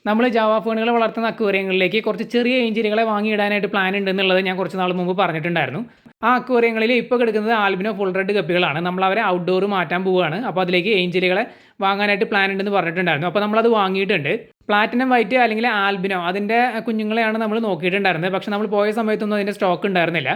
നമ്മൾ ജാവ ഫേണുകൾ വളർത്തുന്ന അക്വേറിയങ്ങളിലേക്ക് കുറച്ച് ചെറിയ ഏഞ്ചലുകളെ വാങ്ങിയിടാനായിട്ട് പ്ലാൻ ഉണ്ടെന്നുള്ളത് ഞാൻ കുറച്ച് നാൾ മുമ്പ് പറഞ്ഞിട്ടുണ്ടായിരുന്നു. ആ അക്വേറിയങ്ങളിൽ ഇപ്പോൾ കിടക്കുന്നത് ആൽബിനോ ഫുൾ റെഡ് ഗപ്പികളാണ്. നമ്മൾ അവരെ ഔട്ട്ഡോർ മാറ്റാൻ പോവുകയാണ്. അപ്പോൾ അതിലേക്ക് ഏഞ്ചലുകളെ വാങ്ങാനായിട്ട് പ്ലാൻ ഉണ്ടെന്ന് പറഞ്ഞിട്ടുണ്ടായിരുന്നു. അപ്പോൾ നമ്മളത് വാങ്ങിയിട്ടുണ്ട്. പ്ലാറ്റിനം വൈറ്റ് അല്ലെങ്കിൽ ആൽബിനോ അതിൻ്റെ കുഞ്ഞുങ്ങളെയാണ് നമ്മൾ നോക്കിയിട്ടുണ്ടായിരുന്നത്. പക്ഷേ നമ്മൾ പോയ സമയത്തൊന്നും അതിൻ്റെ സ്റ്റോക്ക് ഉണ്ടായിരുന്നില്ല.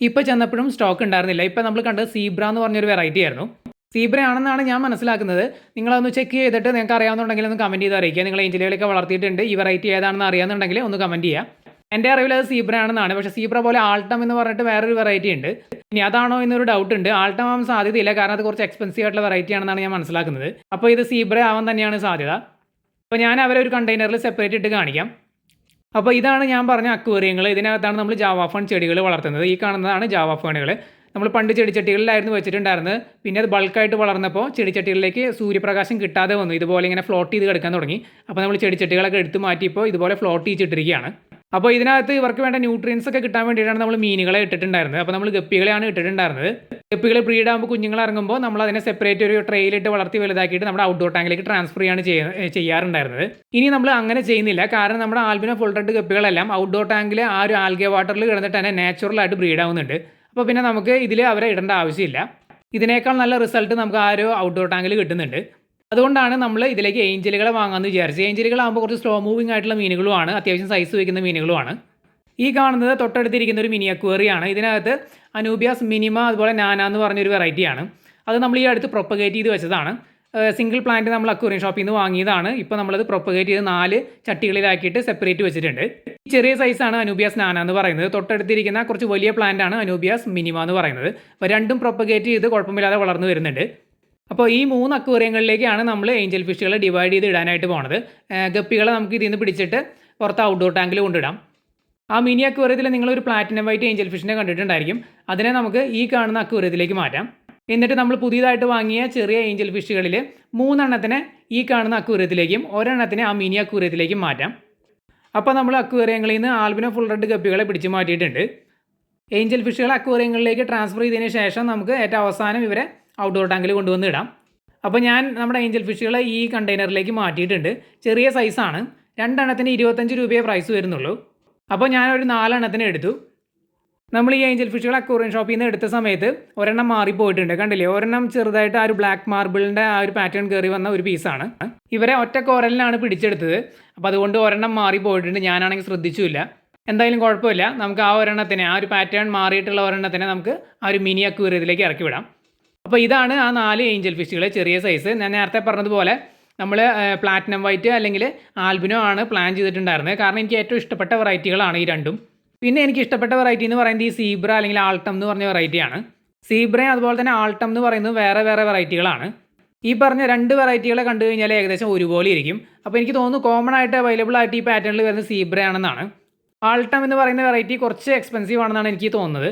ഇപ്പോൾ ചെന്നപ്പോഴും സ്റ്റോക്ക് ഉണ്ടായിരുന്നില്ല. ഇപ്പോൾ നമ്മൾ കണ്ടത് സീബ്ര എന്ന് പറഞ്ഞൊരു വെറൈറ്റി ആയിരുന്നു. സീബ്ര ആണെന്നാണ് ഞാൻ മനസ്സിലാക്കുന്നത്. നിങ്ങളതൊന്ന് ചെക്ക് ചെയ്തിട്ട് നിങ്ങൾക്ക് അറിയാവുന്നുണ്ടെങ്കിൽ ഒന്ന് കമൻറ്റ് ചെയ്ത് അറിയിക്കുക. നിങ്ങൾ ഏഞ്ചലുകളൊക്കെ വളർത്തിയിട്ടുണ്ട്, ഈ വെറൈറ്റി ഏതാണെന്ന് അറിയാമെന്നുണ്ടെങ്കിൽ ഒന്ന് കമൻറ്റ് ചെയ്യുക. എൻ്റെ അറിവിൽ അത് സീബ്ര ആണെന്നാണ്. പക്ഷേ സീബ്ര പോലെ ആൾട്ടം എന്ന് പറഞ്ഞിട്ട് വേറൊരു വെറൈറ്റി ഉണ്ട്. ഇനി അതാണോ എന്നൊരു ഡൗട്ട് ഉണ്ട്. ആൾട്ടം ആവാൻ സാധ്യതയില്ല, കാരണം അത് കുറച്ച് എക്സ്പെൻസീവ് ആയിട്ടുള്ള വെറൈറ്റി ആണെന്നാണ് ഞാൻ മനസ്സിലാക്കുന്നത്. അപ്പോൾ ഇത് സീബ്ര ആവാൻ തന്നെയാണ് സാധ്യത. അപ്പോൾ ഞാൻ അവരെ ഒരു കണ്ടെയ്നറിൽ സെപ്പറേറ്റ് ഇട്ട് കാണിക്കാം. അപ്പോൾ ഇതാണ് ഞാൻ പറഞ്ഞ അക്വേറിയങ്ങൾ. ഇതിനകത്താണ് നമ്മൾ ജാവ ഫൺ ചെടികൾ വളർത്തുന്നത്. ഈ കാണുന്നതാണ് ജാവ ഫേണുകൾ. നമ്മൾ പണ്ട് ചെടിച്ചട്ടികളിലായിരുന്നു വെച്ചിട്ടുണ്ടായിരുന്നത്. പിന്നെ അത് ബൾക്കായിട്ട് വളർന്നപ്പോൾ ചെടിച്ചട്ടികളിലേക്ക് സൂര്യപ്രകാശം കിട്ടാതെ വന്നു. ഇതുപോലെ ഇങ്ങനെ ഫ്ലോട്ട് ചെയ്ത് കിടക്കാൻ തുടങ്ങി. അപ്പോൾ നമ്മൾ ചെടിച്ചട്ടികളൊക്കെ എടുത്ത് മാറ്റിയപ്പോൾ ഇതുപോലെ ഫ്ലോട്ട് ചെയ്തിട്ടിരിക്കുകയാണ്. അപ്പോൾ ഇതിനകത്ത് ഇവർക്ക് വേണ്ട ന്യൂട്രിയൻസ് ഒക്കെ കിട്ടാൻ വേണ്ടിയിട്ടാണ് നമ്മൾ മീനുകളെ ഇട്ടിട്ടുണ്ടായിരുന്നത്. അപ്പോൾ നമ്മൾ ഗപ്പികളെയാണ് ഇട്ടിട്ടുണ്ടായിരുന്നത്. ഗപ്പികൾ ബ്രീഡാകുമ്പോൾ കുഞ്ഞുങ്ങൾ ഇറങ്ങുമ്പോൾ നമ്മൾ അതിനെ സെപ്പറേറ്റ് ഒരു ട്രെയിലിട്ട് വളർത്തി വലുതാക്കിയിട്ട് നമ്മുടെ ഔട്ട്ഡോർ ടാങ്കിലേക്ക് ട്രാൻസ്ഫർ ചെയ്യാറുണ്ടായിരുന്നത്. ഇനി നമ്മൾ അങ്ങനെ ചെയ്യുന്നില്ല, കാരണം നമ്മുടെ ആൽബിനോ ഫുൾ റെഡ് ഗപ്പികളെല്ലാം ഔട്ട്ഡോർ ടാങ്കിൽ ആ ഒരു ആൽഗെ വാട്ടറിൽ കിടന്നിട്ട് തന്നെ നാച്ചുറലായിട്ട് ബ്രീഡാവുന്നുണ്ട്. അപ്പോൾ പിന്നെ നമുക്ക് ഇതിൽ അവരെ ഇടേണ്ട ആവശ്യമില്ല. ഇതിനേക്കാൾ നല്ല റിസൾട്ട് നമുക്ക് ആ ഒരു ഔട്ട്ഡോർ ടാങ്കിൽ കിട്ടുന്നുണ്ട്. അതുകൊണ്ടാണ് നമ്മൾ ഇതിലേക്ക് ഏഞ്ചലുകളെ വാങ്ങാമെന്ന് വിചാരിച്ചത്. ഏഞ്ചലുകളാകുമ്പോൾ കുറച്ച് സ്ലോ മൂവിങ് ആയിട്ടുള്ള മീനുകളുമാണ്, അത്യാവശ്യം സൈസ് വയ്ക്കുന്ന മീനുകളുമാണ്. ഈ കാണുന്നത് തൊട്ടടുത്തിരിക്കുന്ന ഒരു മിനി അക്വേറിയാണ്. ഇതിനകത്ത് അനൂബിയാസ് മിനിമ അതുപോലെ നാന എന്ന് പറഞ്ഞൊരു വെറൈറ്റിയാണ്. അത് നമ്മൾ ഈ അടുത്ത് പ്രൊപ്പഗേറ്റ് ചെയ്ത് വെച്ചതാണ്. സിംഗിൾ പ്ലാന്റ് നമ്മൾ അക്വേറിയം ഷോപ്പിൽ നിന്ന് വാങ്ങിയതാണ്. ഇപ്പോൾ നമ്മളത് പ്രൊപ്പഗേറ്റ് ചെയ്ത് 4 ചട്ടികളിലാക്കിയിട്ട് സെപ്പറേറ്റ് വെച്ചിട്ടുണ്ട്. ഈ ചെറിയ സൈസാണ് അനൂബിയാസ് നാന എന്ന് പറയുന്നത്. തൊട്ടടുത്തിരിക്കുന്ന കുറച്ച് വലിയ പ്ലാന്റ് ആണ് അനൂബിയാസ് മിനിമ എന്ന് പറയുന്നത്. അപ്പോൾ രണ്ടും പ്രൊപ്പഗേറ്റ് ചെയ്ത് കുഴപ്പമില്ലാതെ വളർന്നു വരുന്നുണ്ട്. അപ്പോൾ ഈ 3 അക്വേറിയങ്ങളിലേക്കാണ് നമ്മൾ ഏഞ്ചൽ ഫിഷുകളെ ഡിവൈഡ് ചെയ്ത് ഇടാനായിട്ട് പോകുന്നത്. ഗപ്പികളെ നമുക്ക് ഇതിൽ നിന്ന് പിടിച്ചിട്ട് പുറത്ത് ഔട്ട്ഡോർ ടാങ്കിൽ കൊണ്ടിടാം. ആ മിനി അക്വേറിയത്തിൽ നിങ്ങളൊരു പ്ലാറ്റിനം വൈറ്റ് ഏഞ്ചൽ ഫിഷിനെ കണ്ടിട്ടുണ്ടായിരിക്കും. അതിനെ നമുക്ക് ഈ കാണുന്ന അക്വേറിയത്തിലേക്ക് മാറ്റാം. എന്നിട്ട് നമ്മൾ പുതിയതായിട്ട് വാങ്ങിയ ചെറിയ ഏഞ്ചൽ ഫിഷുകളിൽ 3 എണ്ണത്തിനെ ഈ കാണുന്ന അക്വേറിയത്തിലേക്കും ഒരെണ്ണത്തിനെ ആ മിനി അക്വേറിയത്തിലേക്കും മാറ്റാം. അപ്പോൾ നമ്മൾ അക്വേറിയങ്ങളിൽ നിന്ന് ആൽബിനോ ഫുൾ റെഡ് ഗപ്പികളെ പിടിച്ച് മാറ്റിയിട്ടുണ്ട്. ഏഞ്ചൽ ഫിഷുകളെ അക്വേറിയങ്ങളിലേക്ക് ട്രാൻസ്ഫർ ചെയ്തതിന് ശേഷം നമുക്ക് ഏറ്റവും അവസാനം ഇവരെ ഔട്ട്ഡോർ ടാങ്കിൽ കൊണ്ടുവന്ന് ഇടാം. അപ്പോൾ ഞാൻ നമ്മുടെ ഏഞ്ചൽ ഫിഷുകളെ ഈ കണ്ടെയ്നറിലേക്ക് മാറ്റിയിട്ടുണ്ട്. ചെറിയ സൈസാണ്. 2 എണ്ണത്തിന് 25 രൂപയെ പ്രൈസ് വരുന്നുള്ളൂ. അപ്പോൾ ഞാനൊരു 4 എണ്ണത്തിന് എടുത്തു. നമ്മൾ ഈ ഏഞ്ചൽ ഫിഷുകൾ അക്വേറിയം ഷോപ്പിൽ നിന്ന് എടുത്ത സമയത്ത് ഒരെണ്ണം മാറിപ്പോയിട്ടുണ്ട്. കണ്ടില്ലേ, ഒരെണ്ണം ചെറുതായിട്ട് ആ ഒരു ബ്ലാക്ക് മാർബിളിൻ്റെ ആ ഒരു പാറ്റേൺ കയറി വന്ന ഒരു പീസാണ്. ഇവരെ ഒറ്റ കോരലിനാണ് പിടിച്ചെടുത്തത്. അപ്പോൾ അതുകൊണ്ട് ഒരെണ്ണം മാറിപ്പോയിട്ടുണ്ട്. ഞാനാണെങ്കിൽ ശ്രദ്ധിച്ചില്ല. എന്തായാലും കുഴപ്പമില്ല. നമുക്ക് ആ ഒരെണ്ണത്തിനെ, ആ ഒരു പാറ്റേൺ മാറിയിട്ടുള്ള ഒരെണ്ണത്തിനെ നമുക്ക് ആ ഒരു മിനി അക്വേറിയത്തിലേക്ക് ഇറക്കി വിടാം. അപ്പോൾ ഇതാണ് ആ 4 ഏഞ്ചൽ ഫിഷുകൾ, ചെറിയ സൈസ്. ഞാൻ നേരത്തെ പറഞ്ഞതുപോലെ നമ്മൾ പ്ലാറ്റിനം വൈറ്റ് അല്ലെങ്കിൽ ആൽബിനോ ആണ് പ്ലാൻ ചെയ്തിട്ടുണ്ടായിരുന്നത്. കാരണം എനിക്ക് ഏറ്റവും ഇഷ്ടപ്പെട്ട വെറൈറ്റികളാണ് ഈ രണ്ടും. പിന്നെ എനിക്ക് ഇഷ്ടപ്പെട്ട വെറൈറ്റി എന്ന് പറയുന്നത് ഈ സീബ്ര അല്ലെങ്കിൽ ആൾട്ടം എന്ന് പറഞ്ഞ വെറൈറ്റിയാണ്. സീബ്രയും അതുപോലെ തന്നെ ആൾട്ടം എന്ന് പറയുന്നത് വേറെ വേറെ വെറൈറ്റികളാണ്. ഈ പറഞ്ഞ 2 വെറൈറ്റികളെ കണ്ടു കഴിഞ്ഞാൽ ഏകദേശം ഒരുപോലെ ഇരിക്കും. അപ്പോൾ എനിക്ക് തോന്നുന്നു കോമൺ ആയിട്ട് അവൈലബിൾ ആയിട്ട് ഈ പാറ്റേണിൽ വരുന്നത് സീബ്രയാണെന്നാണ്. ആൾട്ടം എന്ന് പറയുന്ന വെറൈറ്റി കുറച്ച് എക്സ്പെൻസീവ് ആണെന്നാണ് എനിക്ക് തോന്നുന്നത്.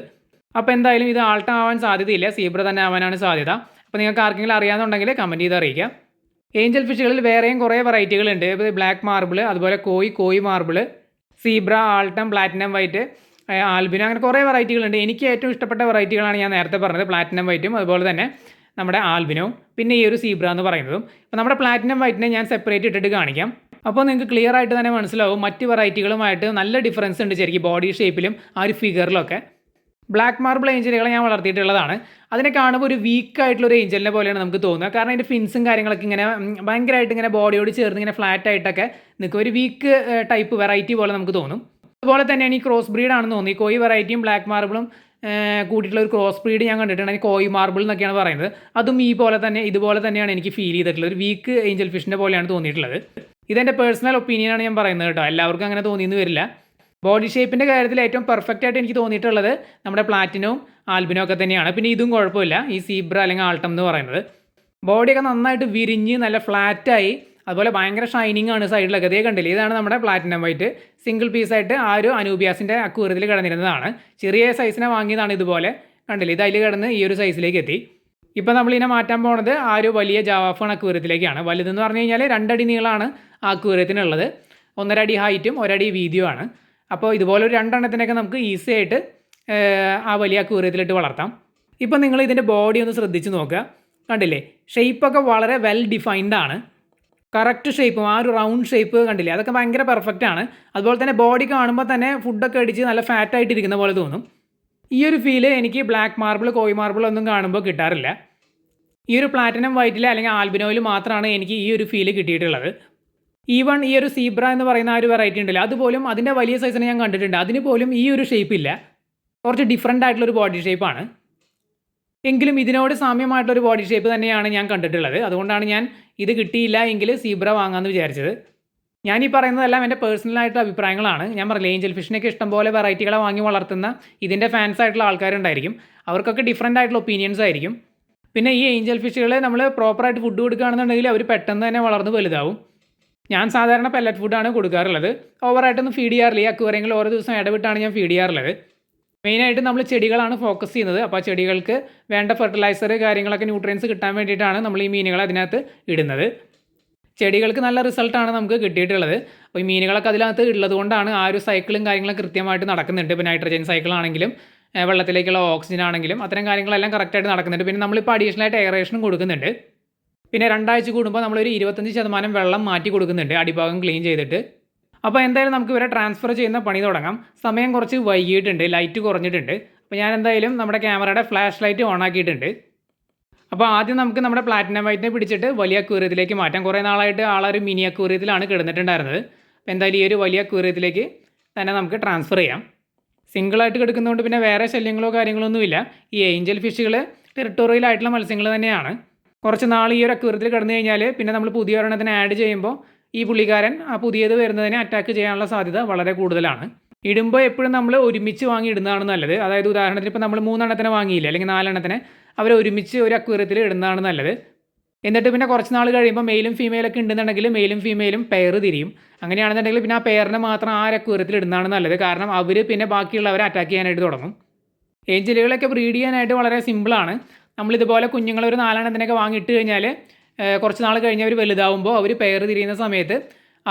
അപ്പോൾ എന്തായാലും ഇത് ആൾട്ടം ആവാൻ സാധ്യതയില്ല, സീബ്ര തന്നെ ആവാനാണ് സാധ്യത. അപ്പോൾ നിങ്ങൾക്ക് ആർക്കെങ്കിലും അറിയാമെന്നുണ്ടെങ്കിൽ കമൻറ്റ് ചെയ്ത് അറിയിക്കാം. ഏഞ്ചൽ ഫിഷുകളിൽ വേറെയും കുറേ വെറൈറ്റികളുണ്ട്. ഇപ്പോൾ ബ്ലാക്ക് മാർബിൾ, അതുപോലെ koi marble, zebra, altum, platinum white, albino, അങ്ങനെ കുറേ വെറൈറ്റികളുണ്ട്. എനിക്ക് ഏറ്റവും ഇഷ്ടപ്പെട്ട വെറൈറ്റികളാണ് ഞാൻ നേരത്തെ പറഞ്ഞത്, പ്ലാറ്റിനം വൈറ്റും അതുപോലെ തന്നെ നമ്മുടെ ആൽബിനോ, പിന്നെ ഈ ഒരു സീബ്ര എന്ന് പറയുന്നതും. അപ്പോൾ നമ്മുടെ പ്ലാറ്റിനം വൈറ്റിനെ ഞാൻ സെപ്പറേറ്റ് ഇട്ടിട്ട് കാണിക്കാം. അപ്പോൾ നിങ്ങൾക്ക് ക്ലിയർ ആയിട്ട് തന്നെ മനസ്സിലാവും മറ്റ് വെറൈറ്റികളുമായിട്ട് നല്ല ഡിഫറൻസ് ഉണ്ട് ശരിക്കും ബോഡി ഷേപ്പിലും ആ ഒരു ഫിഗറിലൊക്കെ. ബ്ലാക്ക് മാർബിൾ ഏഞ്ചലുകളെ ഞാൻ വളർത്തിയിട്ടുള്ളതാണ്. അതിനെ കാണുമ്പോൾ ഒരു വീക്കായിട്ടുള്ളൊരു ഏഞ്ചലിനെ പോലെയാണ് നമുക്ക് തോന്നുക. കാരണം അതിൻ്റെ ഫിൻസും കാര്യങ്ങളൊക്കെ ഇങ്ങനെ ഭയങ്കരമായിട്ട് ഇങ്ങനെ ബോഡിയോട് ചേർന്ന് ഇങ്ങനെ ഫ്ലാറ്റ് ആയിട്ടൊക്കെ നിൽക്കും. ഒരു വീക്ക് ടൈപ്പ് വെറൈറ്റി പോലെ നമുക്ക് തോന്നും. അതുപോലെ തന്നെയാണ് ഈ ക്രോസ് ബ്രീഡ് ആണെന്ന് തോന്നി. കോയി വെറൈറ്റിയും ബ്ലാക്ക് മാർബിളും കൂട്ടിയിട്ടുള്ള ഒരു ക്രോസ് ബ്രീഡ് ഞാൻ കണ്ടിട്ടുണ്ട്. കോയി മാർബിൾ എന്നൊക്കെയാണ് പറയുന്നത്. അതും ഇതുപോലെ തന്നെയാണ് എനിക്ക് ഫീൽ ചെയ്തിട്ടുള്ളത്. ഒരു വീക്ക് ഏഞ്ചൽ ഫിഷിൻ്റെ പോലെയാണ് തോന്നിയിട്ടുള്ളത്. ഇതെൻ്റെ പേഴ്സണൽ ഒപ്പീനിയനാണ് ഞാൻ പറയുന്നത് കേട്ടോ. എല്ലാവർക്കും അങ്ങനെ തോന്നിയെന്ന് വരില്ല. ബോഡി ഷേപ്പിൻ്റെ കാര്യത്തിൽ ഏറ്റവും പെർഫെക്റ്റ് ആയിട്ട് എനിക്ക് തോന്നിയിട്ടുള്ളത് നമ്മുടെ പ്ലാറ്റിനവും ആൽബിനോ ഒക്കെ തന്നെയാണ്. പിന്നെ ഇതും കുഴപ്പമില്ല, ഈ സീബ്ര അല്ലെങ്കിൽ ആൾട്ടം എന്ന് പറയുന്നത്. ബോഡിയൊക്കെ നന്നായിട്ട് വിരിഞ്ഞ് നല്ല ഫ്ലാറ്റായി, അതുപോലെ ഭയങ്കര ഷൈനിങ് ആണ് സൈഡിലൊക്കെ. അതേ കണ്ടില്ലേ, ഇതാണ് നമ്മുടെ പ്ലാറ്റിനം വൈറ്റ്. സിംഗിൾ പീസായിട്ട് ആ ഒരു അനൂബിയാസിൻ്റെ അക്വേറിയത്തിൽ കിടന്നിരുന്നതാണ്. ചെറിയ സൈസിനെ വാങ്ങിയതാണ്. ഇതുപോലെ കണ്ടില്ലേ, ഇത് അതിൽ കിടന്ന് ഈ ഒരു സൈസിലേക്ക് എത്തി. ഇപ്പോൾ നമ്മളിതിനെ മാറ്റാൻ പോകുന്നത് ആ ഒരു വലിയ ജാവ ഫൺ അക്വേറിയത്തിലേക്കാണ്. വലുതെന്ന് പറഞ്ഞു കഴിഞ്ഞാൽ 2 അടി നീളമാണ് ആ അക്വേറിയത്തിനുള്ളത്. 1.5 അടി ഹൈറ്റും 1 അടി വീതിയുമാണ്. അപ്പോൾ ഇതുപോലെ ഒരു 2 എണ്ണത്തിനൊക്കെ നമുക്ക് ഈസി ആയിട്ട് ആ വലിയ അക്വേറിയത്തിലിട്ട് വളർത്താം. ഇപ്പോൾ നിങ്ങൾ ഇതിൻ്റെ ബോഡി ഒന്ന് ശ്രദ്ധിച്ച് നോക്കുക. കണ്ടില്ലേ, ഷേപ്പൊക്കെ വളരെ വെൽ ഡിഫൈൻഡ് ആണ്. കറക്റ്റ് ഷേപ്പും ആ ഒരു റൗണ്ട് ഷേപ്പ് കണ്ടില്ലേ, അതൊക്കെ ഭയങ്കര പെർഫെക്റ്റ് ആണ്. അതുപോലെ തന്നെ ബോഡി കാണുമ്പോൾ തന്നെ ഫുഡൊക്കെ അടിച്ച് നല്ല ഫാറ്റ് ആയിട്ടിരിക്കുന്ന പോലെ തോന്നും. ഈ ഒരു ഫീല് എനിക്ക് ബ്ലാക്ക് മാർബിൾ, കോയി മാർബിൾ ഒന്നും കാണുമ്പോൾ കിട്ടാറില്ല. ഈ ഒരു പ്ലാറ്റിനം വൈറ്റിൽ അല്ലെങ്കിൽ ആൽബിനോയിൽ മാത്രമാണ് എനിക്ക് ഈ ഒരു ഫീല് കിട്ടിയിട്ടുള്ളത്. ഈവൺ ഈ ഒരു സീബ്ര എന്ന് പറയുന്ന ആ ഒരു വെറൈറ്റി ഉണ്ടല്ലോ, അതുപോലും അതിൻ്റെ വലിയ സൈസിനെ ഞാൻ കണ്ടിട്ടുണ്ട്. അതിന് പോലും ഈ ഒരു ഷേപ്പ് ഇല്ല. കുറച്ച് ഡിഫറൻ്റ് ആയിട്ടുള്ളൊരു ബോഡി ഷേപ്പാണ്. എങ്കിലും ഇതിനോട് സാമ്യമായിട്ടൊരു ബോഡി ഷേപ്പ് തന്നെയാണ് ഞാൻ കണ്ടിട്ടുള്ളത്. അതുകൊണ്ടാണ് ഞാൻ ഇത് കിട്ടിയില്ല എങ്കിൽ സീബ്ര വാങ്ങാമെന്ന് വിചാരിച്ചത്. ഞാനീ പറയുന്നതെല്ലാം എൻ്റെ പേഴ്സണലായിട്ടുള്ള അഭിപ്രായങ്ങളാണ്. ഞാൻ പറഞ്ഞില്ല, ഏഞ്ചൽ ഫിഷിനൊക്കെ ഇഷ്ടംപോലെ വെറൈറ്റികളെ വാങ്ങി വളർത്തുന്ന ഇതിൻ്റെ ഫാൻസ് ആയിട്ടുള്ള ആൾക്കാരുണ്ടായിരിക്കും. അവർക്കൊക്കെ ഡിഫറൻ്റ് ആയിട്ടുള്ള ഒപ്പീനിയൻസ് ആയിരിക്കും. പിന്നെ ഈ ഏഞ്ചൽ ഫിഷുകളെ നമ്മൾ പ്രോപ്പറായിട്ട് ഫുഡ് കൊടുക്കുകയാണെന്നുണ്ടെങ്കിൽ അവർ പെട്ടെന്ന് തന്നെ വളർന്ന് വലുതാവും. ഞാൻ സാധാരണ പെല്ലറ്റ് ഫുഡാണ് കൊടുക്കാറുള്ളത്. ഓവറായിട്ടൊന്നും ഫീഡ് ചെയ്യാറില്ല. ഈ അക്വേറിയങ്ങളിൽ ഓരോ ദിവസം ഇടവിട്ടാണ് ഞാൻ ഫീഡ് ചെയ്യാറുള്ളത്. മെയിനായിട്ട് നമ്മൾ ചെടികളാണ് ഫോക്കസ് ചെയ്യുന്നത്. അപ്പോൾ ആ ചെടികൾക്ക് വേണ്ട ഫെർട്ടിലൈസർ കാര്യങ്ങളൊക്കെ ന്യൂട്രിയൻസ് കിട്ടാൻ വേണ്ടിയിട്ടാണ് നമ്മൾ ഈ മീനുകളെ അതിനകത്ത് ഇടുന്നത്. ചെടികൾക്ക് നല്ല റിസൾട്ടാണ് നമുക്ക് കിട്ടിയിട്ടുള്ളത്. അപ്പോൾ ഈ മീനുകളൊക്കെ അതിനകത്ത് ഉള്ളത് കൊണ്ടാണ് ആ ഒരു സൈക്കിളും കാര്യങ്ങളും കൃത്യമായിട്ട് നടക്കുന്നുണ്ട്. ഇപ്പോൾ നൈട്രജൻ സൈക്കിളാണെങ്കിലും വെള്ളത്തിലേക്കുള്ള ഓക്സിജൻ ആണെങ്കിലും അത്തരം കാര്യങ്ങളെല്ലാം കറക്റ്റായിട്ട് നടക്കുന്നുണ്ട്. പിന്നെ നമ്മളിപ്പോൾ അഡീഷണലായിട്ട് എയറേഷനും കൊടുക്കുന്നുണ്ട്. പിന്നെ 2 ആഴ്ച കൂടുമ്പോൾ നമ്മളൊരു 25% വെള്ളം മാറ്റി കൊടുക്കുന്നുണ്ട്, അടിഭാഗം ക്ലീൻ ചെയ്തിട്ട്. അപ്പോൾ എന്തായാലും നമുക്ക് ഇവരെ ട്രാൻസ്ഫർ ചെയ്യുന്ന പണി തുടങ്ങാം. സമയം കുറച്ച് വൈകിയിട്ടുണ്ട്, ലൈറ്റ് കുറഞ്ഞിട്ടുണ്ട്. അപ്പോൾ ഞാൻ എന്തായാലും നമ്മുടെ ക്യാമറയുടെ ഫ്ലാഷ് ലൈറ്റ് ഓൺ ആക്കിയിട്ടുണ്ട്. അപ്പോൾ ആദ്യം നമുക്ക് നമ്മുടെ പ്ലാറ്റിനം വൈറ്റിനെ പിടിച്ചിട്ട് വലിയ അക്വേറിയത്തിലേക്ക് മാറ്റാം. കുറേ നാളായിട്ട് ആളൊരു മിനി അക്വേറിയത്തിലാണ് കിടന്നിട്ടുണ്ടായിരുന്നത്. അപ്പോൾ എന്തായാലും ഈ ഒരു വലിയ അക്വേറിയത്തിലേക്ക് തന്നെ നമുക്ക് ട്രാൻസ്ഫർ ചെയ്യാം. സിംഗിളായിട്ട് കിടക്കുന്നതുകൊണ്ട് പിന്നെ വേറെ ശല്യങ്ങളോ കാര്യങ്ങളോ ഒന്നുമില്ല. ഈ ഏഞ്ചൽ ഫിഷുകൾ ടെറിട്ടോറിയലായിട്ടുള്ള മത്സ്യങ്ങൾ തന്നെയാണ്. കുറച്ച് നാൾ ഈ ഒരു അക്വേറിയത്തിൽ കിടന്നു കഴിഞ്ഞാൽ പിന്നെ നമ്മൾ പുതിയ ഒരെണ്ണത്തിന് ആഡ് ചെയ്യുമ്പോൾ ഈ പുള്ളിക്കാരൻ ആ പുതിയത് വരുന്നതിനെ അറ്റാക്ക് ചെയ്യാനുള്ള സാധ്യത വളരെ കൂടുതലാണ്. ഇടുമ്പോൾ എപ്പോഴും നമ്മൾ ഒരുമിച്ച് വാങ്ങി ഇടുന്നതാണ് നല്ലത്. അതായത് ഉദാഹരണത്തിന് ഇപ്പോൾ നമ്മൾ 3 എണ്ണത്തിനെ വാങ്ങിയില്ല അല്ലെങ്കിൽ 4 എണ്ണത്തിനെ അവർ ഒരുമിച്ച് ഒരു അക്വേറിയത്തിൽ ഇടുന്നതാണ് നല്ലത്. എന്നിട്ട് പിന്നെ കുറച്ച് നാൾ കഴിയുമ്പോൾ മെയിലും ഫീമെയിലൊക്കെ ഉണ്ടെന്നുണ്ടെങ്കിൽ മെയിലും ഫീമെയിലും പെയർ തിരിയും. അങ്ങനെയാണെന്നുണ്ടെങ്കിൽ പിന്നെ ആ പെയറിനെ മാത്രം ആ അക്വേറിയത്തിൽ ഇടുന്നതാണ് നല്ലത്. കാരണം അവർ പിന്നെ ബാക്കിയുള്ളവരെ അറ്റാക്ക് ചെയ്യാനായിട്ട് തുടങ്ങും. ഏഞ്ചലുകളൊക്കെ ബ്രീഡ് ചെയ്യാനായിട്ട് വളരെ സിമ്പിളാണ്. നമ്മളിതുപോലെ കുഞ്ഞുങ്ങളൊരു 4 എണ്ണത്തിനൊക്കെ വാങ്ങിയിട്ട് കഴിഞ്ഞാൽ കുറച്ച് നാൾ കഴിഞ്ഞ് അവർ വലുതാവുമ്പോൾ അവർ പെയർ തിരിയുന്ന സമയത്ത്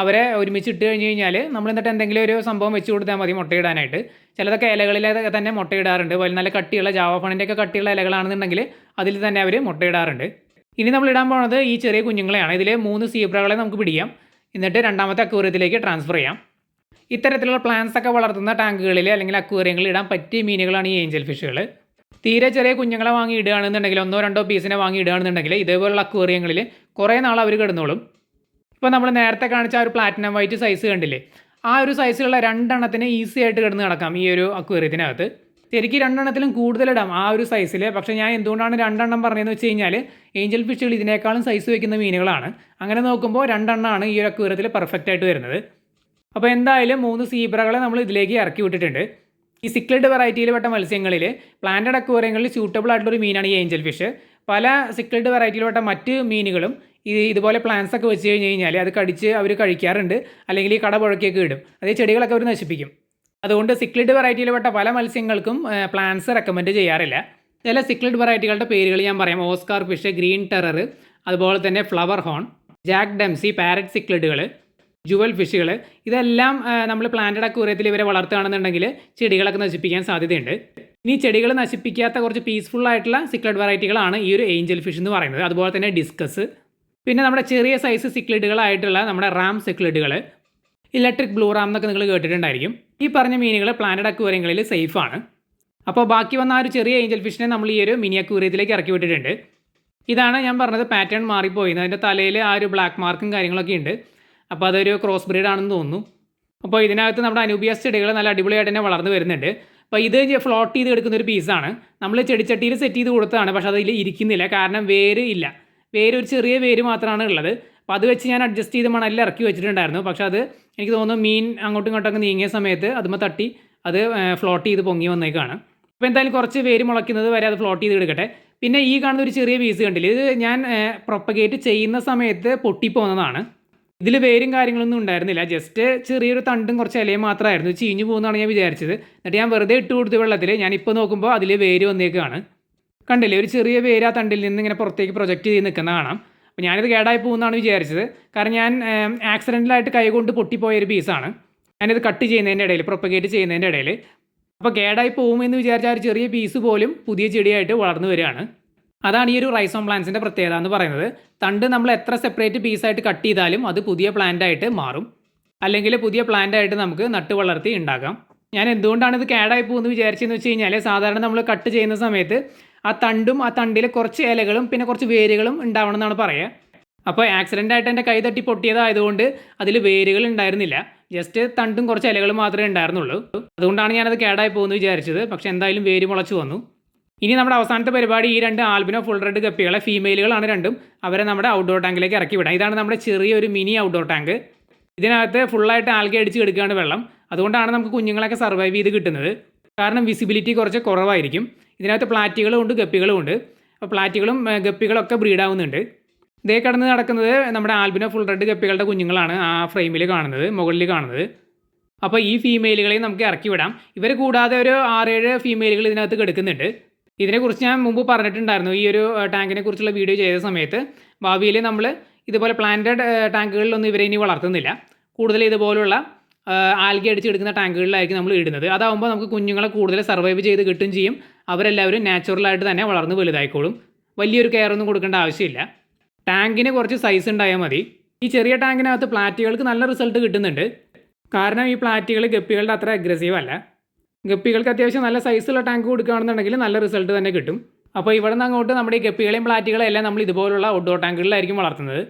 അവരെ ഒരുമിച്ച് ഇട്ട് കഴിഞ്ഞ് കഴിഞ്ഞാൽ നമ്മൾ എന്നിട്ട് എന്തെങ്കിലും ഒരു സംഭവം വെച്ച് കൊടുത്താൽ മതി മുട്ടയിടാനായിട്ട്. ചിലതൊക്കെ ഇലകളിലെ തന്നെ മുട്ടയിടാറുണ്ട്. നല്ല കട്ടിയുള്ള ജാവ ഫണിൻ്റെയൊക്കെ കട്ടിയുള്ള ഇലകളാണെന്നുണ്ടെങ്കിൽ അതിൽ തന്നെ അവർ മുട്ടയിടാറുണ്ട്. ഇനി നമ്മൾ ഇടാൻ പോകുന്നത് ഈ ചെറിയ കുഞ്ഞുങ്ങളെയാണ്. ഇതിൽ 3 സീബ്രകളെ നമുക്ക് പിടിക്കാം. എന്നിട്ട് രണ്ടാമത്തെ അക്വേറിയത്തിലേക്ക് ട്രാൻസ്ഫർ ചെയ്യാം. ഇത്തരത്തിലുള്ള പ്ലാന്റ്സ് ഒക്കെ വളർത്തുന്ന ടാങ്കുകളിൽ അല്ലെങ്കിൽ അക്വേറിയങ്ങളിൽ ഇടാൻ പറ്റിയ മീനുകളാണ് ഈ ഏഞ്ചൽ ഫിഷുകൾ. തീരെ ചെറിയ കുഞ്ഞുങ്ങളെ വാങ്ങി ഇടുകയാണെന്നുണ്ടെങ്കിൽ 1-2 പീസിനെ വാങ്ങി ഇടുകയാണെന്നുണ്ടെങ്കിൽ ഇതേപോലുള്ള അക്വേറിയങ്ങളിൽ കുറേ നാൾ അവർ കിടന്നോളും. ഇപ്പോൾ നമ്മൾ നേരത്തെ കാണിച്ച ആ ഒരു പ്ലാറ്റിനം വൈറ്റ് സൈസ് കണ്ടില്ലേ, ആ ഒരു സൈസിലുള്ള 2 എണ്ണത്തിന് ഈസി ആയിട്ട് കിടന്ന് കിടക്കാം ഈ ഒരു അക്വേറിയത്തിനകത്ത്. ശരിക്കും 2 എണ്ണത്തിലും കൂടുതലിടാം ആ ഒരു സൈസിൽ. പക്ഷേ ഞാൻ എന്തുകൊണ്ടാണ് 2 എണ്ണം പറഞ്ഞതെന്ന് വെച്ച് കഴിഞ്ഞാൽ ഏഞ്ചൽ ഫിഷുകൾ ഇതിനേക്കാളും സൈസ് വയ്ക്കുന്ന മീനുകളാണ്. അങ്ങനെ നോക്കുമ്പോൾ 2 എണ്ണമാണ് ഈ ഒരു അക്വേറിയത്തിൽ പെർഫെക്റ്റ് ആയിട്ട് വരുന്നത്. അപ്പോൾ എന്തായാലും 3 സീബ്രകളെ നമ്മൾ ഇതിലേക്ക് ഇറക്കി വിട്ടിട്ടുണ്ട്. ഈ സിക്ലിഡ് വെറൈറ്റിയിൽ പെട്ട മത്സ്യങ്ങളിൽ പ്ലാന്റഡ് അക്വേറിയങ്ങളിൽ സ്യൂട്ടബിൾ ആയിട്ടുള്ളൊരു മീനാണ് ഈ ഏഞ്ചൽ ഫിഷ്. പല സിക്ലിഡ് വെറൈറ്റിയിൽ പെട്ട മറ്റ് മീനുകളും ഇതുപോലെ പ്ലാന്റ്സ് ഒക്കെ വെച്ച് കഴിഞ്ഞ് കഴിഞ്ഞാൽ അത് കടിച്ച് അവർ കഴിക്കാറുണ്ട്, അല്ലെങ്കിൽ ഈ കട പുഴക്കൊക്കെ ഇടും. അതേ ചെടികളൊക്കെ അവർ നശിപ്പിക്കും. അതുകൊണ്ട് സിക്ലിഡ് വെറൈറ്റിയിൽ പെട്ട പല മത്സ്യങ്ങൾക്കും പ്ലാന്റ്സ് റെക്കമെൻഡ് ചെയ്യാറില്ല. ചില സിക്ലിഡ് വെറൈറ്റികളുടെ പേരുകൾ ഞാൻ പറയാം. ഓസ്കാർ ഫിഷ്, ഗ്രീൻ ടെറർ, അതുപോലെ തന്നെ flower horn, Jack Dempsey, parrot സിക്ലിഡുകൾ, ജുവൽ ഫിഷുകൾ, ഇതെല്ലാം നമ്മൾ പ്ലാന്റഡ് അക്വേറിയത്തിൽ ഇവരെ വളർത്തുകയാണെന്നുണ്ടെങ്കിൽ ചെടികളൊക്കെ നശിപ്പിക്കാൻ സാധ്യതയുണ്ട്. ഇനി ചെടികൾ നശിപ്പിക്കാത്ത കുറച്ച് പീസ്ഫുൾ ആയിട്ടുള്ള സിക്ലിഡ് വെറൈറ്റികളാണ് ഈ ഒരു ഏഞ്ചൽ ഫിഷ് എന്ന് പറയുന്നത്. അതുപോലെ തന്നെ ഡിസ്കസ്, പിന്നെ നമ്മുടെ ചെറിയ സൈസ് സിക്ലിഡുകളായിട്ടുള്ള നമ്മുടെ റാം സിക്ലിഡുകൾ, ഇലക്ട്രിക് ബ്ലൂ റാം എന്നൊക്കെ നിങ്ങൾ കേട്ടിട്ടുണ്ടായിരിക്കും. ഈ പറഞ്ഞ മീനുകൾ പ്ലാന്റഡ് അക്വേറിയങ്ങളിൽ സേഫാണ്. അപ്പോൾ ബാക്കി വന്ന ആ ഒരു ചെറിയ ഏഞ്ചൽ ഫിഷിനെ നമ്മൾ ഈ ഒരു മിനി അക്വേറിയത്തിലേക്ക് ഇറക്കി വിട്ടിട്ടുണ്ട്. ഇതാണ് ഞാൻ പറഞ്ഞത് പാറ്റേൺ മാറിപ്പോയി. അതിൻ്റെ തലയിൽ ആ ഒരു ബ്ലാക്ക് മാർക്കും കാര്യങ്ങളൊക്കെ ഉണ്ട്. അപ്പോൾ അതൊരു ക്രോസ് ബ്രീഡ് ആണെന്ന് തോന്നുന്നു. അപ്പോൾ ഇതിനകത്ത് നമ്മുടെ അനൂബിയാസ് ചെടികൾ നല്ല അടിപൊളിയായിട്ട് തന്നെ വളർന്നു വരുന്നുണ്ട്. അപ്പോൾ ഇത് ഫ്ലോട്ട് ചെയ്ത് എടുക്കുന്ന ഒരു പീസാണ്. നമ്മൾ ചെടിച്ചട്ടിയിൽ സെറ്റ് ചെയ്ത് കൊടുത്തതാണ്, പക്ഷേ അതിൽ ഇരിക്കുന്നില്ല. കാരണം വേര് ഇല്ല. ഒരു ചെറിയ വേര് മാത്രമാണ് ഉള്ളത്. അപ്പോൾ അത് വെച്ച് ഞാൻ അഡ്ജസ്റ്റ് ചെയ്ത് മണലിൽ ഇറക്കി വെച്ചിട്ടുണ്ടായിരുന്നു. പക്ഷേ അത് എനിക്ക് തോന്നുന്നു മീൻ അങ്ങോട്ടും ഇങ്ങോട്ടൊക്കെ നീങ്ങിയ സമയത്ത് അതുമ്പോൾ തട്ടി അത് ഫ്ലോട്ട് ചെയ്ത് പൊങ്ങി വന്നേക്കാണ്. അപ്പോൾ എന്തായാലും കുറച്ച് വേര് മുളയ്ക്കുന്നത് വരെ അത് ഫ്ലോട്ട് ചെയ്ത് എടുക്കട്ടെ. പിന്നെ ഈ കാണുന്ന ഒരു ചെറിയ പീസ് കണ്ടില്ല, ഇത് ഞാൻ പ്രൊപ്പഗേറ്റ് ചെയ്യുന്ന സമയത്ത് പൊട്ടിപ്പോകുന്നതാണ്. ഇതിൽ വേരും കാര്യങ്ങളൊന്നും ഉണ്ടായിരുന്നില്ല. ജസ്റ്റ് ചെറിയൊരു തണ്ടും കുറച്ച് ഇലയും മാത്രമായിരുന്നു. ചീഞ്ഞു പോകുന്നതാണ് ഞാൻ വിചാരിച്ചത്. എന്നിട്ട് ഞാൻ വെറുതെ ഇട്ട് കൊടുത്ത വെള്ളത്തിൽ ഞാനിപ്പോൾ നോക്കുമ്പോൾ അതിൽ വേര് വന്നേക്കാണ്. കണ്ടില്ലേ, ഒരു ചെറിയ വേര് ആ തണ്ടിൽ നിന്ന് ഇങ്ങനെ പുറത്തേക്ക് പ്രൊജക്റ്റ് ചെയ്ത് നിൽക്കുന്ന കാണാം. അപ്പോൾ ഞാനിത് കേടായി പോകുന്നതാണ് വിചാരിച്ചത്. കാരണം ഞാൻ ആക്സിഡൻ്റലായിട്ട് കൈകൊണ്ട് പൊട്ടിപ്പോയൊരു പീസാണ്. ഞാനിത് കട്ട് ചെയ്യുന്നതിൻ്റെ ഇടയിൽ, പ്രൊപ്പഗേറ്റ് ചെയ്യുന്നതിൻ്റെ ഇടയിൽ. അപ്പോൾ കേടായി പോകുമെന്ന് വിചാരിച്ച ആ ഒരു ചെറിയ പീസ് പോലും പുതിയ ചെടിയായിട്ട് വളർന്നു വരികയാണ്. അതാണ് ഈ ഒരു റൈസോം പ്ലാന്റ്സിൻ്റെ പ്രത്യേകത എന്ന് പറയുന്നത്. തണ്ട് നമ്മൾ എത്ര സെപ്പറേറ്റ് പീസായിട്ട് കട്ട് ചെയ്താലും അത് പുതിയ പ്ലാന്റ് ആയിട്ട് മാറും, അല്ലെങ്കിൽ പുതിയ പ്ലാന്റ് ആയിട്ട് നമുക്ക് നട്ട് വളർത്തി ഉണ്ടാക്കാം. ഞാൻ എന്തുകൊണ്ടാണ് ഇത് കേടായി പോകുമെന്ന് വിചാരിച്ചതെന്ന് വെച്ച് കഴിഞ്ഞാൽ, സാധാരണ നമ്മൾ കട്ട് ചെയ്യുന്ന സമയത്ത് ആ തണ്ടും ആ തണ്ടിൽ കുറച്ച് ഇലകളും പിന്നെ കുറച്ച് വേരുകളും ഉണ്ടാവണം എന്നാണ് പറയുക. അപ്പോൾ ആക്സിഡൻ്റ് ആയിട്ട് എൻ്റെ കൈ തട്ടി പൊട്ടിയതായതുകൊണ്ട് അതിൽ വേരുകൾ ഉണ്ടായിരുന്നില്ല, ജസ്റ്റ് തണ്ടും കുറച്ച് ഇലകളും മാത്രമേ ഉണ്ടായിരുന്നുള്ളൂ. അതുകൊണ്ടാണ് ഞാനത് കേടായി പോകുമെന്ന് വിചാരിച്ചത്. പക്ഷേ എന്തായാലും വേര് മുളച്ച് വന്നു. ഇനി നമ്മുടെ അവസാനത്തെ പരിപാടി ഈ 2 ആൽബിനോ ഫുൾ റെഡ് ഗപ്പികളെ, ഫീമെയിലുകളാണ് രണ്ടും, അവരെ നമ്മുടെ ഔട്ട്ഡോർ ടാങ്കിലേക്ക് ഇറക്കി വിടാം. ഇതാണ് നമ്മുടെ ചെറിയൊരു മിനി ഔട്ട്ഡോർ ടാങ്ക്. ഇതിനകത്ത് ഫുള്ളായിട്ട് ആൽഗ അടിച്ച് എടുക്കുകയാണ് വെള്ളം. അതുകൊണ്ടാണ് നമുക്ക് കുഞ്ഞുങ്ങളൊക്കെ സർവൈവ് ചെയ്ത് കിട്ടുന്നത്. കാരണം വിസിബിലിറ്റി കുറച്ച് കുറവായിരിക്കും. ഇതിനകത്ത് പ്ലാറ്റുകളും ഉണ്ട്, ഗപ്പികളും ഉണ്ട്. അപ്പോൾ പ്ലാറ്റുകളും ഗപ്പികളൊക്കെ ബ്രീഡാവുന്നുണ്ട്. ഇതേ കിടന്ന് നടക്കുന്നത് നമ്മുടെ ആൽബിനോ ഫുൾ റെഡ് ഗപ്പികളുടെ കുഞ്ഞുങ്ങളാണ് ആ ഫ്രെയിമിൽ കാണുന്നത്, മുകളിൽ കാണുന്നത്. അപ്പോൾ ഈ ഫീമെയിലുകളെയും നമുക്ക് ഇറക്കി വിടാം. ഇവർ കൂടാതെ ഒരു 6-7 ഫീമെയിലുകൾ ഇതിനകത്ത് കിടക്കുന്നുണ്ട്. ഇതിനെക്കുറിച്ച് ഞാൻ മുമ്പ് പറഞ്ഞിട്ടുണ്ടായിരുന്നു ഈ ഒരു ടാങ്കിനെ കുറിച്ചുള്ള വീഡിയോ ചെയ്ത സമയത്ത്. ഭാവിയിൽ നമ്മൾ ഇതുപോലെ പ്ലാന്റഡ് ടാങ്കുകളിലൊന്നും ഇവരെ ഇനി വളർത്തുന്നില്ല. കൂടുതൽ ഇതുപോലുള്ള ആൽഗ അടിച്ചെടുക്കുന്ന ടാങ്കുകളിലായിരിക്കും നമ്മൾ ഇടുന്നത്. അതാകുമ്പോൾ നമുക്ക് കുഞ്ഞുങ്ങളെ കൂടുതൽ സർവൈവ് ചെയ്ത് കിട്ടുകയും ചെയ്യും. അവരെല്ലാവരും നാച്ചുറലായിട്ട് തന്നെ വളർന്ന് വലുതായിക്കോളും. വലിയൊരു കെയർ ഒന്നും കൊടുക്കേണ്ട ആവശ്യമില്ല. ടാങ്കിന് കുറച്ച് സൈസ് ഉണ്ടായാൽ മതി. ഈ ചെറിയ ടാങ്കിനകത്ത് പ്ലാറ്റുകൾക്ക് നല്ല റിസൾട്ട് കിട്ടുന്നുണ്ട്. കാരണം ഈ പ്ലാറ്റുകൾ ഗപ്പികളുടെ അത്ര അഗ്രസീവ് അല്ല. ഗപ്പികൾക്ക് അത്യാവശ്യം നല്ല സൈസുള്ള ടാങ്ക് കൊടുക്കുകയാണെന്നുണ്ടെങ്കിൽ നല്ല റിസൾട്ട് തന്നെ കിട്ടും. അപ്പോൾ ഇവിടെ നിന്ന് അങ്ങോട്ട് നമ്മുടെ ഈ ഗപ്പികളെയും പ്ലാറ്റുകളെയും എല്ലാം നമ്മൾ ഇതുപോലുള്ള ഔട്ട്ഡോർ ടാങ്കുകളിലായിരിക്കും വളർത്തുന്നത്.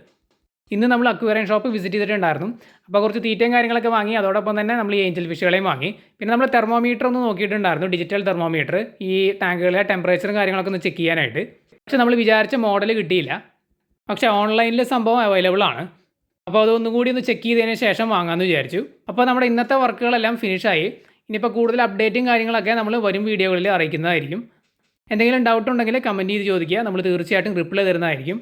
ഇന്ന് നമ്മൾ അക്വേറിയം ഷോപ്പ് വിസിറ്റ് ചെയ്തിട്ടുണ്ടായിരുന്നു. അപ്പോൾ കുറച്ച് തീറ്റയും കാര്യങ്ങളൊക്കെ വാങ്ങി. അതോടൊപ്പം തന്നെ നമ്മൾ ഈ ഏഞ്ചൽ ഫിഷുകളെയും വാങ്ങി. പിന്നെ നമ്മൾ തെർമോമീറ്റർ ഒന്ന് നോക്കിയിട്ടുണ്ടായിരുന്നു, ഡിജിറ്റൽ തെർമോമീറ്റർ, ഈ ടാങ്കുകളിലെ ടെമ്പറേച്ചറും കാര്യങ്ങളൊക്കെ ഒന്ന് ചെക്ക് ചെയ്യാനായിട്ട്. പക്ഷേ നമ്മൾ വിചാരിച്ച മോഡൽ കിട്ടിയില്ല. പക്ഷേ ഓൺലൈനിൽ സംഭവം അവൈലബിൾ ആണ്. അപ്പോൾ അതൊന്നും കൂടി ഒന്ന് ചെക്ക് ചെയ്തതിന് ശേഷം വാങ്ങാമെന്ന് വിചാരിച്ചു. അപ്പോൾ നമ്മുടെ ഇന്നത്തെ വർക്കുകളെല്ലാം ഫിനിഷായി. ഇനിയിപ്പോൾ കൂടുതൽ അപ്ഡേറ്റും കാര്യങ്ങളൊക്കെ നമ്മൾ വരും വീഡിയോകളിൽ അറിയിക്കുന്നതായിരിക്കും. എന്തെങ്കിലും ഡൗട്ട് ഉണ്ടെങ്കിൽ കമൻറ്റ് ചെയ്ത് ചോദിക്കുക, നമ്മൾ തീർച്ചയായിട്ടും റിപ്ലൈ തരുന്നതായിരിക്കും.